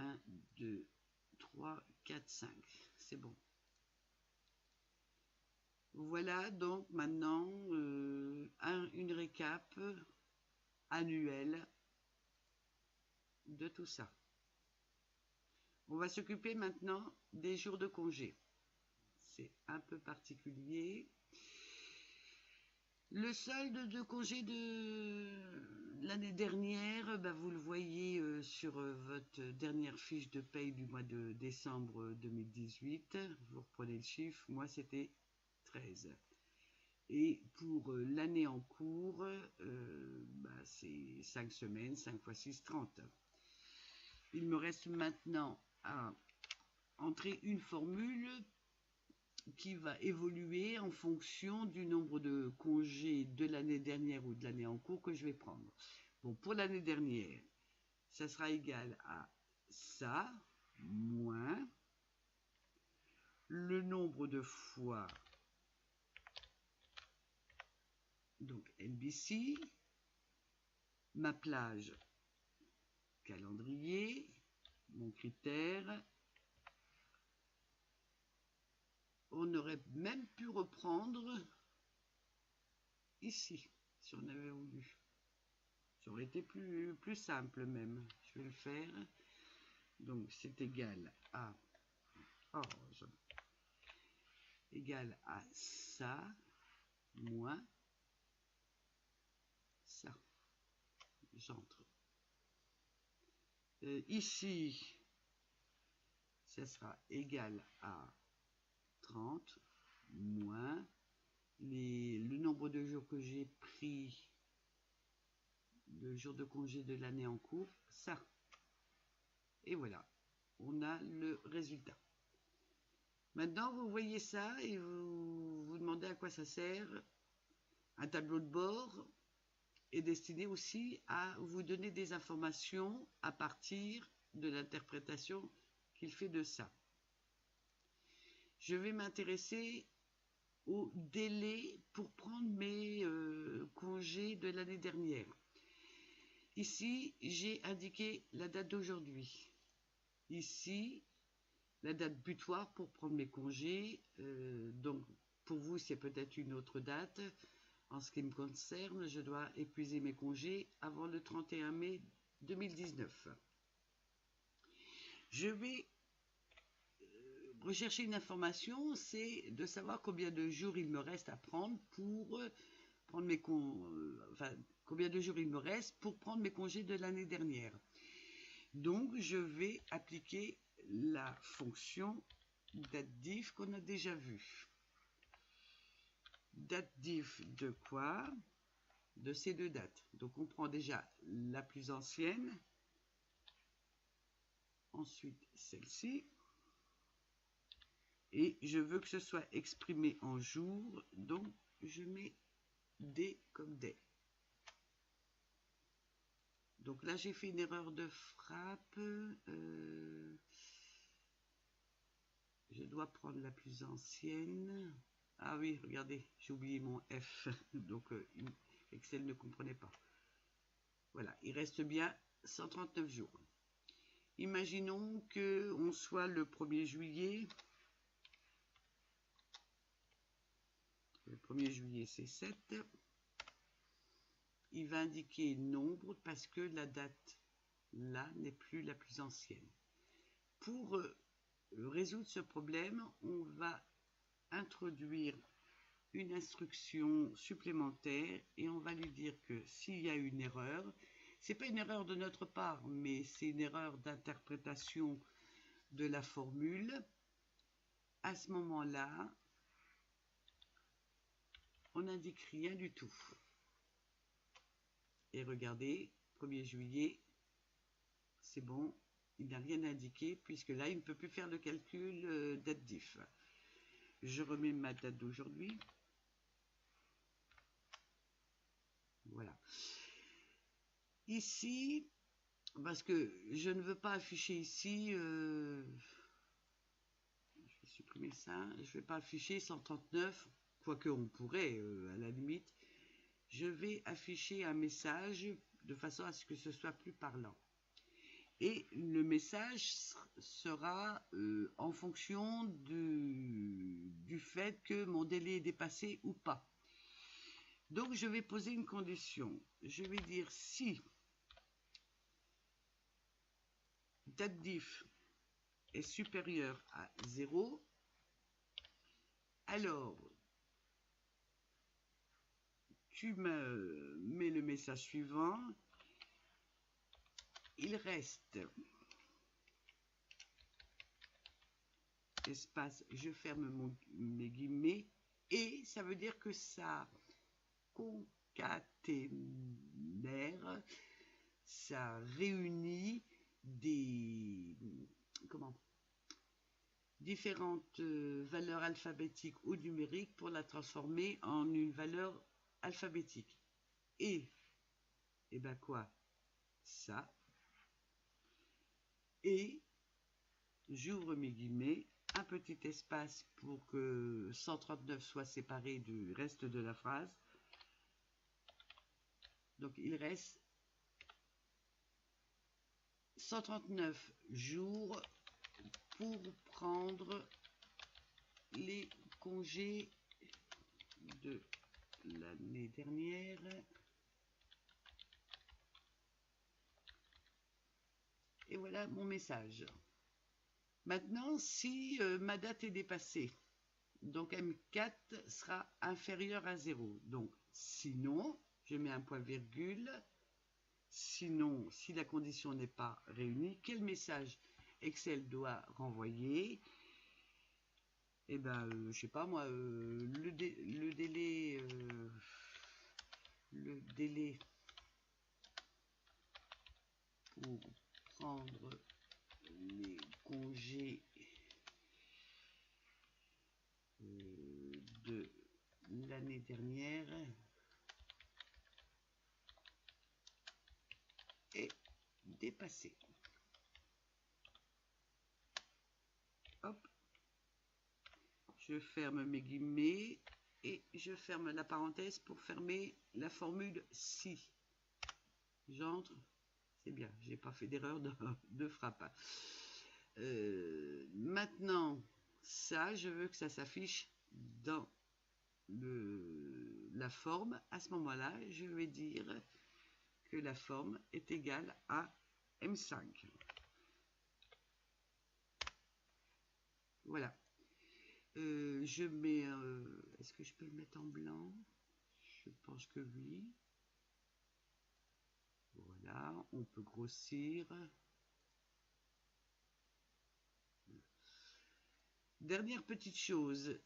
1, 2, 3, 4, 5. C'est bon. Voilà donc maintenant une récap annuelle de tout ça. On va s'occuper maintenant des jours de congé. C'est un peu particulier. Le solde de congé de l'année dernière, vous le voyez sur votre dernière fiche de paye du mois de décembre 2018. Vous reprenez le chiffre, moi c'était 13. Et pour l'année en cours, c'est 5 semaines, 5 x 6, 30. Il me reste maintenant à entrer une formule qui va évoluer en fonction du nombre de congés de l'année dernière ou de l'année en cours que je vais prendre. Bon, pour l'année dernière, ça sera égal à ça, moins le nombre de fois, donc NBC, ma plage calendrier, mon critère. On aurait même pu reprendre ici, si on avait voulu. Ça aurait été plus simple même. Je vais le faire. Donc c'est égal à égal à ça moins ça. J'entre. Ici, ça sera égal à 30 moins le nombre de jours que j'ai pris, le jour de congé de l'année en cours, ça. Et voilà, on a le résultat. Maintenant, vous voyez ça et vous vous demandez à quoi ça sert. Un tableau de bord est destiné aussi à vous donner des informations à partir de l'interprétation qu'il fait de ça. Je vais m'intéresser au délai pour prendre mes congés de l'année dernière. Ici, j'ai indiqué la date d'aujourd'hui. Ici, la date butoir pour prendre mes congés. Donc, pour vous, c'est peut-être une autre date. En ce qui me concerne, je dois épuiser mes congés avant le 31 mai 2019. Je vais rechercher une information, c'est de savoir combien de jours il me reste à prendre pour prendre mes combien de jours il me reste pour prendre mes congés de l'année dernière. Donc, je vais appliquer la fonction datediff qu'on a déjà vue. Datediff de quoi? De ces deux dates. Donc, on prend déjà la plus ancienne, ensuite celle-ci, et je veux que ce soit exprimé en jours, donc je mets D comme D. Donc là, j'ai fait une erreur de frappe. Je dois prendre la plus ancienne. Ah oui, regardez, j'ai oublié mon F. Donc, Excel ne comprenait pas. Voilà, il reste bien 139 jours. Imaginons qu'on soit le 1er juillet. Le 1er juillet, c'est 7. Il va indiquer nombre parce que la date là n'est plus la plus ancienne. Pour résoudre ce problème, on va introduire une instruction supplémentaire et on va lui dire que s'il y a une erreur, c'est pas une erreur de notre part, mais c'est une erreur d'interprétation de la formule. À ce moment-là, on n'indique rien du tout. Et regardez, 1er juillet, c'est bon, il n'a rien indiqué, puisque là, il ne peut plus faire le calcul datediff. Je remets ma date d'aujourd'hui. Voilà. Ici, parce que je ne veux pas afficher ici, je vais supprimer ça, je ne vais pas afficher 139, quoique on pourrait à la limite. Je vais afficher un message de façon à ce que ce soit plus parlant. Et le message sera en fonction du fait que mon délai est dépassé ou pas. Donc je vais poser une condition. Je vais dire si date diff est supérieure à 0, alors tu me mets le message suivant. Il reste espace, je ferme mes guillemets, et ça veut dire que ça concaténaire, ça réunit différentes valeurs alphabétiques ou numériques pour la transformer en une valeur alphabétique. Et ben quoi, ça, et j'ouvre mes guillemets, un petit espace pour que 139 soit séparé du reste de la phrase. Donc il reste 139 jours pour prendre les congés de l'année dernière. Et voilà mon message. Maintenant, si ma date est dépassée, donc M4 sera inférieur à 0. Donc, sinon, je mets un point virgule. Sinon, si la condition n'est pas réunie, quel message Excel doit renvoyer? Eh ben, je sais pas moi, le délai pour prendre les congés de l'année dernière est dépassé. Hop, je ferme mes guillemets et je ferme la parenthèse pour fermer la formule si. J'entre, c'est bien, j'ai pas fait d'erreur de frappe. Maintenant, ça, je veux que ça s'affiche dans la forme. À ce moment-là, je vais dire que la forme est égale à M5. Voilà. Je mets... est-ce que je peux le mettre en blanc? Je pense que oui. Voilà, on peut grossir. Dernière petite chose.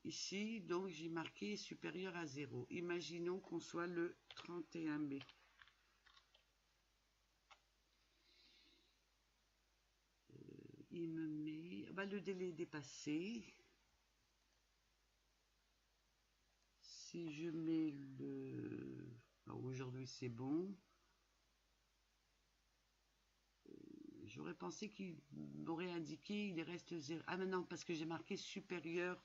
Ici, donc, j'ai marqué supérieur à 0. Imaginons qu'on soit le 31 mai. Il me met... Bah, le délai est dépassé. Si je mets le... Aujourd'hui, c'est bon. J'aurais pensé qu'il m'aurait indiqué, il reste 0. Ah, mais non, parce que j'ai marqué supérieur,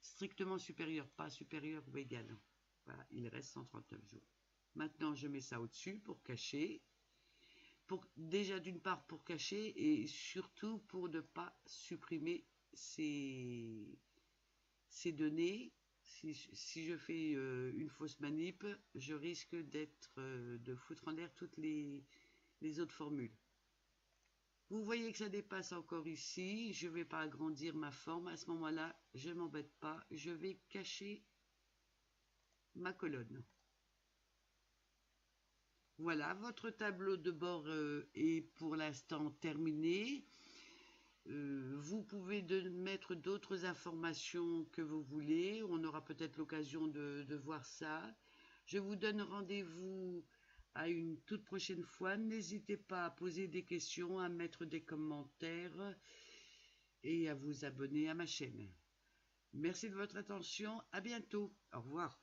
strictement supérieur, pas supérieur ou égal. Voilà, il reste 139 jours. Maintenant, je mets ça au-dessus pour cacher. Déjà, d'une part, pour cacher et surtout pour ne pas supprimer ces données. Si je fais une fausse manip, je risque de foutre en l'air toutes les autres formules. Vous voyez que ça dépasse encore ici. Je ne vais pas agrandir ma forme. À ce moment-là, je ne m'embête pas. Je vais cacher ma colonne. Voilà, votre tableau de bord est pour l'instant terminé. Vous pouvez mettre d'autres informations que vous voulez. On aura peut-être l'occasion de voir ça. Je vous donne rendez-vous à une toute prochaine fois. N'hésitez pas à poser des questions, à mettre des commentaires et à vous abonner à ma chaîne. Merci de votre attention. À bientôt. Au revoir.